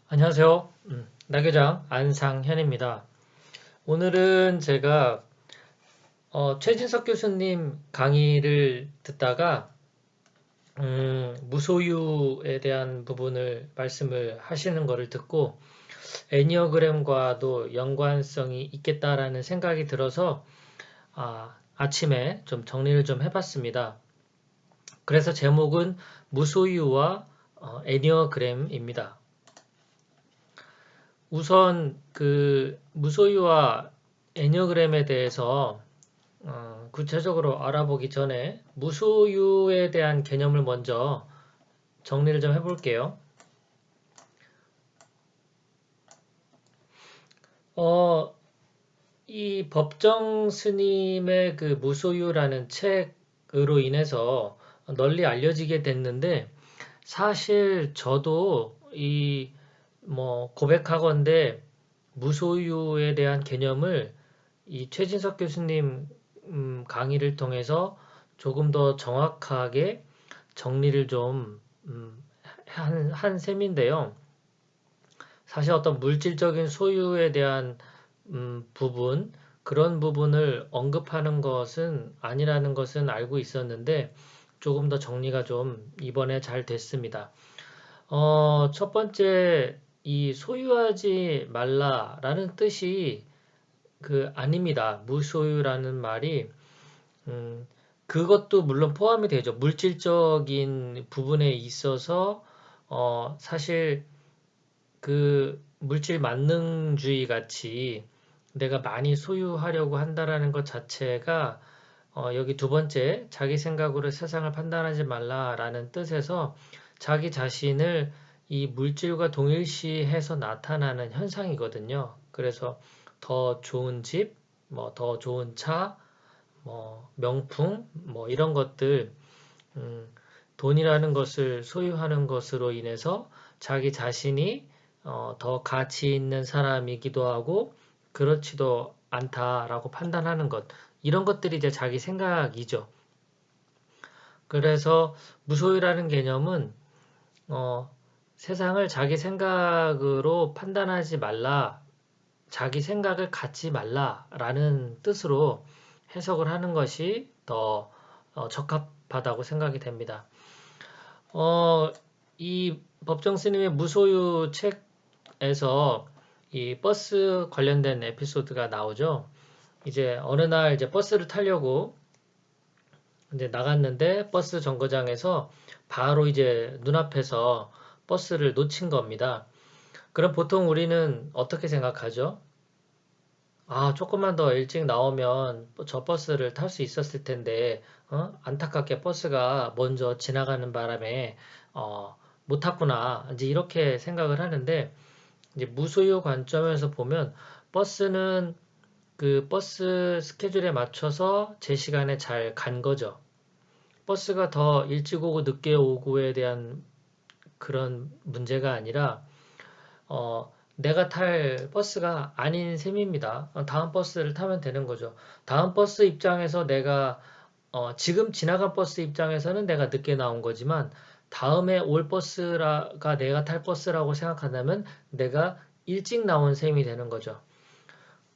안녕하세요. 나교장 안상현입니다. 오늘은 제가 최진석 교수님 강의를 듣다가 무소유에 대한 부분을 말씀을 하시는 거를 듣고 애니어그램과도 연관성이 있겠다라는 생각이 들어서 아침에 좀 정리를 좀 해봤습니다. 그래서 제목은 무소유와 애니어그램입니다. 우선 그 무소유와 애니어그램에 대해서 구체적으로 알아보기 전에 무소유에 대한 개념을 먼저 정리를 좀 해볼게요. 어, 이 법정 스님의 그 무소유라는 책으로 인해서 널리 알려지게 됐는데 사실 저도 이 뭐 고백하건대 무소유에 대한 개념을 이 최진석 교수님 강의를 통해서 조금 더 정확하게 정리를 좀 한 셈인데요. 사실 어떤 물질적인 소유에 대한 부분, 그런 부분을 언급하는 것은 아니라는 것은 알고 있었는데 조금 더 정리가 좀 이번에 잘 됐습니다. 첫 번째, 이 소유하지 말라라는 뜻이 아닙니다. 무소유라는 말이 그것도 물론 포함이 되죠. 물질적인 부분에 있어서 사실 그 물질 만능주의 같이 내가 많이 소유하려고 한다라는 것 자체가 여기 두 번째 자기 생각으로 세상을 판단하지 말라라는 뜻에서 자기 자신을 이 물질과 동일시해서 나타나는 현상이거든요. 그래서 더 좋은 집, 뭐 더 좋은 차, 뭐 명품, 뭐 이런 것들, 음, 돈이라는 것을 소유하는 것으로 인해서 자기 자신이 더 가치 있는 사람이기도 하고 그렇지도 않다라고 판단하는 것. 이런 것들이 이제 자기 생각이죠. 그래서 무소유라는 개념은 어, 세상을 자기 생각으로 판단하지 말라, 자기 생각을 갖지 말라라는 뜻으로 해석을 하는 것이 더 적합하다고 생각이 됩니다. 어, 이 법정 스님의 무소유 책에서 이 버스 관련된 에피소드가 나오죠. 이제 어느 날 이제 버스를 타려고 이제 나갔는데 버스 정거장에서 바로 이제 눈앞에서 버스를 놓친 겁니다. 그럼 보통 우리는 어떻게 생각하죠? 조금만 더 일찍 나오면 저 버스를 탈 수 있었을 텐데, 안타깝게 버스가 먼저 지나가는 바람에, 못 탔구나. 이제 이렇게 생각을 하는데, 이제 무소유 관점에서 보면, 버스는 그 버스 스케줄에 맞춰서 제 시간에 잘 간 거죠. 버스가 더 일찍 오고 늦게 오고에 대한 그런 문제가 아니라, 내가 탈 버스가 아닌 셈입니다. 다음 버스를 타면 되는 거죠. 다음 버스 입장에서 내가 지금 지나간 버스 입장에서는 내가 늦게 나온 거지만 다음에 올 버스가 내가 탈 버스라고 생각한다면 내가 일찍 나온 셈이 되는 거죠.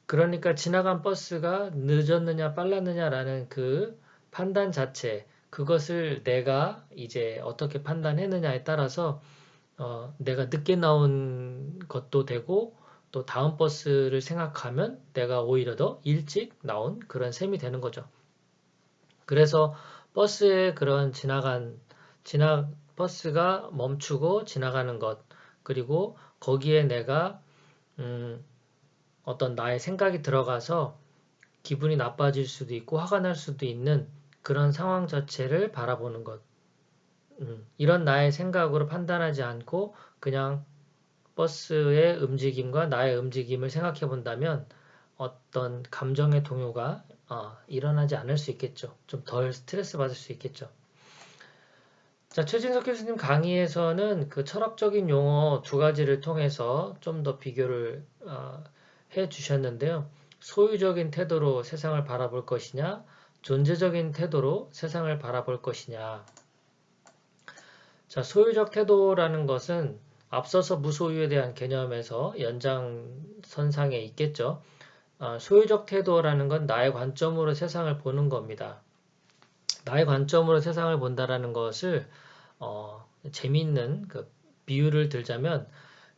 그러니까 지나간 버스가 늦었느냐 빨랐느냐라는 그 판단 자체, 그것을 내가 이제 어떻게 판단했느냐에 따라서 내가 늦게 나온 것도 되고 또 다음 버스를 생각하면 내가 오히려 더 일찍 나온 그런 셈이 되는 거죠. 그래서 버스에 그런 버스가 멈추고 지나가는 것, 그리고 거기에 내가 음, 어떤 나의 생각이 들어가서 기분이 나빠질 수도 있고 화가 날 수도 있는 그런 상황 자체를 바라보는 것. 이런 나의 생각으로 판단하지 않고 그냥 버스의 움직임과 나의 움직임을 생각해 본다면 어떤 감정의 동요가 일어나지 않을 수 있겠죠. 좀 덜 스트레스 받을 수 있겠죠. 자, 최진석 교수님 강의에서는 그 철학적인 용어 두 가지를 통해서 좀 더 비교를 해 주셨는데요. 소유적인 태도로 세상을 바라볼 것이냐, 존재적인 태도로 세상을 바라볼 것이냐. 자, 소유적 태도라는 것은 앞서서 무소유에 대한 개념에서 연장선상에 있겠죠. 소유적 태도라는 건 나의 관점으로 세상을 보는 겁니다. 나의 관점으로 세상을 본다라는 것을 재미있는 그 비유를 들자면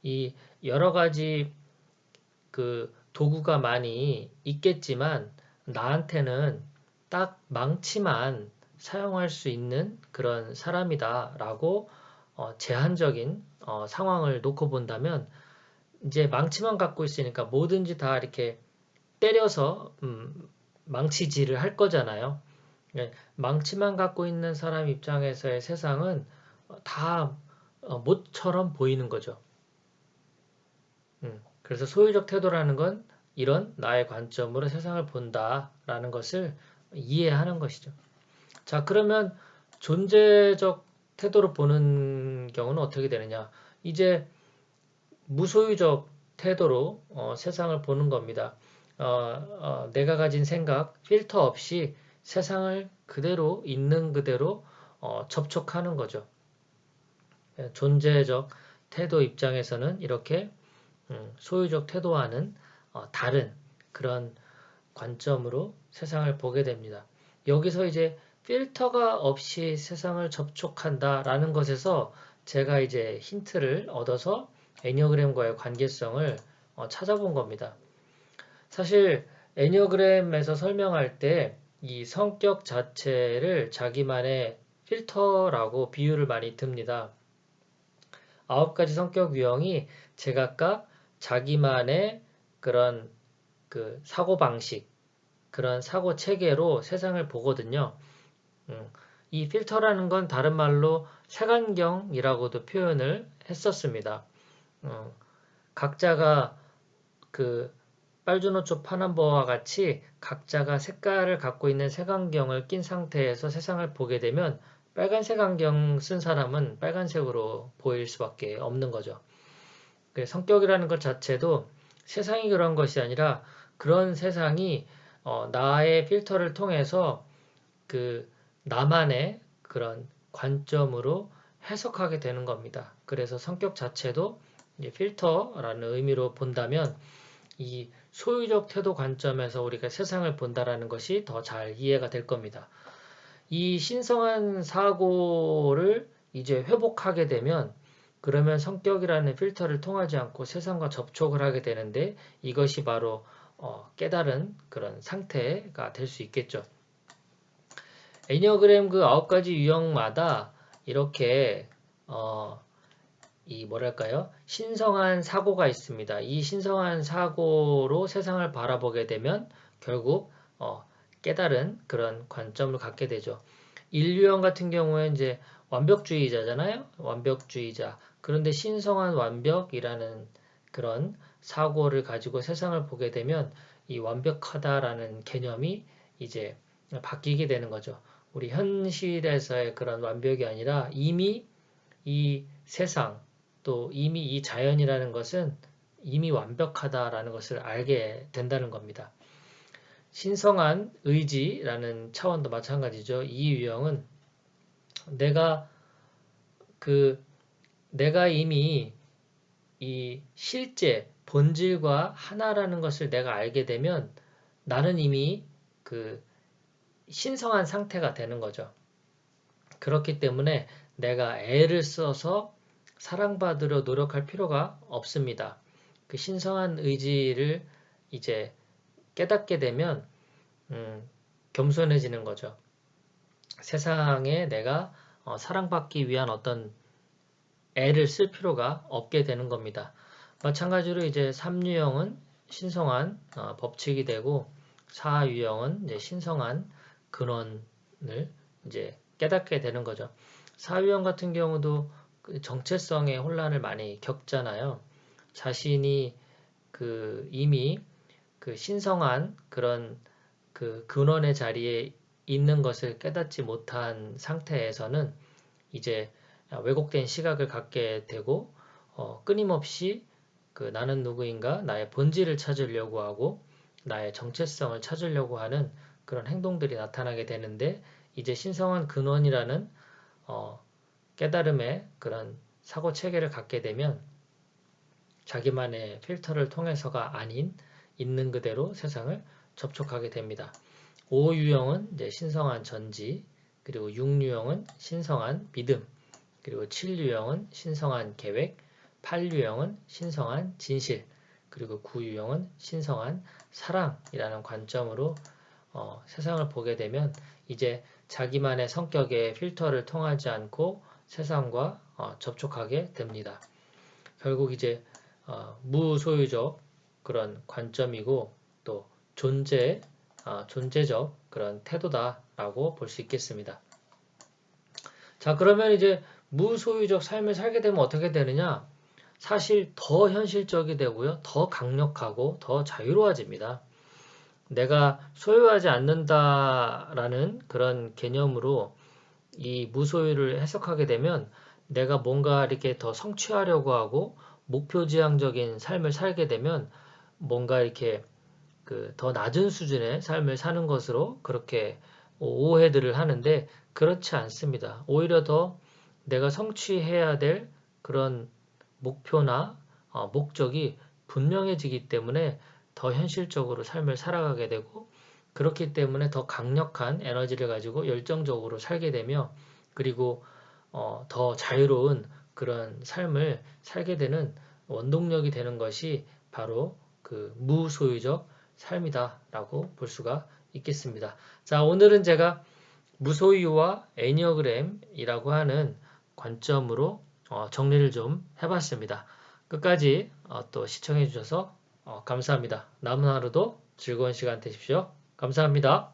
이 여러 가지 그 도구가 많이 있겠지만 나한테는 딱 망치만 사용할 수 있는 그런 사람이다라고 제한적인 상황을 놓고 본다면 이제 망치만 갖고 있으니까 뭐든지 다 이렇게 때려서 망치질을 할 거잖아요. 예, 망치만 갖고 있는 사람 입장에서의 세상은 다 못처럼 보이는 거죠. 그래서 소유적 태도라는 건 이런 나의 관점으로 세상을 본다라는 것을 이해하는 것이죠. 자, 그러면 존재적 태도로 보는 경우는 어떻게 되느냐? 이제 무소유적 태도로 세상을 보는 겁니다. 내가 가진 생각, 필터 없이 세상을 그대로 있는 그대로 접촉하는 거죠. 존재적 태도 입장에서는 이렇게 소유적 태도와는 다른 그런 관점으로 세상을 보게 됩니다. 여기서 이제 필터가 없이 세상을 접촉한다라는 것에서 제가 이제 힌트를 얻어서 애니어그램과의 관계성을 찾아본 겁니다. 사실 애니어그램에서 설명할 때 이 성격 자체를 자기만의 필터라고 비유를 많이 듭니다. 9가지 성격 유형이 제각각 자기만의 그런 그 사고방식, 그런 사고 체계로 세상을 보거든요. 이 필터라는 건 다른 말로 색안경이라고도 표현을 했었습니다. 각자가 그 빨주노초 파남보와 같이 각자가 색깔을 갖고 있는 색안경을 낀 상태에서 세상을 보게 되면 빨간색 안경 쓴 사람은 빨간색으로 보일 수밖에 없는 거죠. 성격이라는 것 자체도 세상이 그런 것이 아니라 그런 세상이 나의 필터를 통해서 그 나만의 그런 관점으로 해석하게 되는 겁니다. 그래서 성격 자체도 필터라는 의미로 본다면 이 소유적 태도 관점에서 우리가 세상을 본다라는 것이 더 잘 이해가 될 겁니다. 이 신성한 사고를 이제 회복하게 되면 그러면 성격이라는 필터를 통하지 않고 세상과 접촉을 하게 되는데 이것이 바로 깨달은 그런 상태가 될 수 있겠죠. 애니어그램 그 9가지 유형마다 이렇게 이 뭐랄까요? 신성한 사고가 있습니다. 이 신성한 사고로 세상을 바라보게 되면 결국 깨달은 그런 관점을 갖게 되죠. 인류형 같은 경우에 이제 완벽주의자잖아요. 완벽주의자. 그런데 신성한 완벽이라는 그런 사고를 가지고 세상을 보게 되면 이 완벽하다라는 개념이 이제 바뀌게 되는 거죠. 우리 현실에서의 그런 완벽이 아니라 이미 이 세상 또 이미 이 자연이라는 것은 이미 완벽하다라는 것을 알게 된다는 겁니다. 신성한 의지라는 차원도 마찬가지죠. 이 유형은 내가 내가 이미 이 실제 본질과 하나라는 것을 내가 알게 되면 나는 이미 그 신성한 상태가 되는 거죠. 그렇기 때문에 내가 애를 써서 사랑받으려 노력할 필요가 없습니다. 그 신성한 의지를 이제 깨닫게 되면 겸손해지는 거죠. 세상에 내가 사랑받기 위한 어떤 애를 쓸 필요가 없게 되는 겁니다. 마찬가지로 이제 3유형은 신성한 법칙이 되고 4유형은 이제 신성한 근원을 이제 깨닫게 되는 거죠. 4유형 같은 경우도 그 정체성의 혼란을 많이 겪잖아요. 자신이 이미 그 신성한 그런 그 근원의 자리에 있는 것을 깨닫지 못한 상태에서는 이제 왜곡된 시각을 갖게 되고 끊임없이 그 나는 누구인가 나의 본질을 찾으려고 하고 나의 정체성을 찾으려고 하는 그런 행동들이 나타나게 되는데 이제 신성한 근원이라는 깨달음의 그런 사고 체계를 갖게 되면 자기만의 필터를 통해서가 아닌 있는 그대로 세상을 접촉하게 됩니다. 5유형은 이제 신성한 전지, 그리고 6유형은 신성한 믿음, 그리고 7유형은 신성한 계획, 8유형은 신성한 진실, 그리고 9유형은 신성한 사랑이라는 관점으로 세상을 보게 되면 이제 자기만의 성격의 필터를 통하지 않고 세상과 접촉하게 됩니다. 결국 이제 무소유적 그런 관점이고 또 존재적 그런 태도다라고 볼 수 있겠습니다. 자, 그러면 이제 무소유적 삶을 살게 되면 어떻게 되느냐? 사실 더 현실적이 되고요. 더 강력하고 더 자유로워집니다. 내가 소유하지 않는다라는 그런 개념으로 이 무소유를 해석하게 되면 내가 뭔가 이렇게 더 성취하려고 하고 목표지향적인 삶을 살게 되면 뭔가 이렇게 더 낮은 수준의 삶을 사는 것으로 그렇게 오해들을 하는데 그렇지 않습니다. 오히려 더 내가 성취해야 될 그런 목표나 목적이 분명해지기 때문에 더 현실적으로 삶을 살아가게 되고 그렇기 때문에 더 강력한 에너지를 가지고 열정적으로 살게 되며 그리고 더 자유로운 그런 삶을 살게 되는 원동력이 되는 것이 바로 그 무소유적 삶이다라고 볼 수가 있겠습니다. 자, 오늘은 제가 무소유와 애니어그램이라고 하는 관점으로 정리를 좀 해봤습니다. 끝까지 또 시청해 주셔서 감사합니다. 남은 하루도 즐거운 시간 되십시오. 감사합니다.